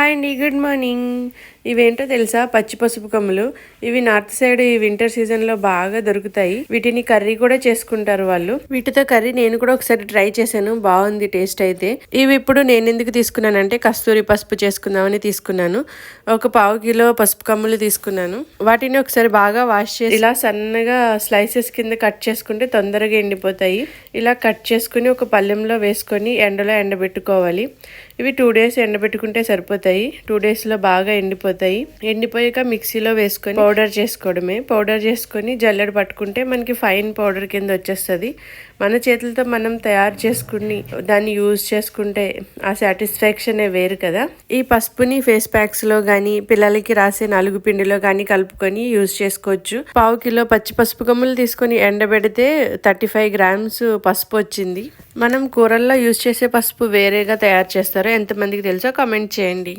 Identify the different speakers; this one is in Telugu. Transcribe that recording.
Speaker 1: హాయ్ అండి, గుడ్ మార్నింగ్. ఇవేంటో తెలుసా? పచ్చి పసుపు కొమ్ములు. ఇవి నార్త్ సైడ్ ఈ వింటర్ సీజన్ లో బాగా దొరుకుతాయి. వీటిని కర్రీ కూడా చేసుకుంటారు వాళ్ళు. వీటితో కర్రీ నేను కూడా ఒకసారి ట్రై చేశాను, బాగుంది టేస్ట్ అయితే. ఇవి ఇప్పుడు నేను ఎందుకు తీసుకున్నానంటే కస్తూరి పసుపు చేసుకుందామని తీసుకున్నాను. ఒక 1/2 కిలో పసుపు కొమ్ములు తీసుకున్నాను. వాటిని ఒకసారి బాగా వాష్ చేసి ఇలా సన్నగా స్లైసెస్ కింద కట్ చేసుకుంటే తొందరగా ఎండిపోతాయి. ఇలా కట్ చేసుకుని ఒక పళ్ళెంలో వేసుకొని ఎండలో ఎండబెట్టుకోవాలి. ఇవి 2 days ఎండబెట్టుకుంటే సరిపోతాయి. 2 days లో బాగా ఎండిపోతాయి. ఎండిపోయాక మిక్సీలో వేసుకొని పౌడర్ చేసుకోవడమే. పౌడర్ చేసుకొని జల్లెడ పట్టుకుంటే మనకి ఫైన్ పౌడర్ కింద వచ్చేస్తుంది. మన చేతులతో మనం తయారు చేసుకుని దాన్ని యూజ్ చేసుకుంటే ఆ సాటిస్ఫాక్షన్ వేరు కదా. ఈ పసుపుని ఫేస్ ప్యాక్స్ లో గానీ పిల్లలకి రాసే నలుగు పిండిలో గానీ కలుపుకొని యూజ్ చేసుకోవచ్చు. 1/2 కిలో పచ్చి పసుపు కొమ్ములు తీసుకొని ఎండబెడితే 35 grams పసుపు వచ్చింది. మనం కూరల్లో యూజ్ చేసే పసుపు వేరేగా తయారు చేస్తారు. ఎంతమందికి తెలుసో కామెంట్ చేయండి.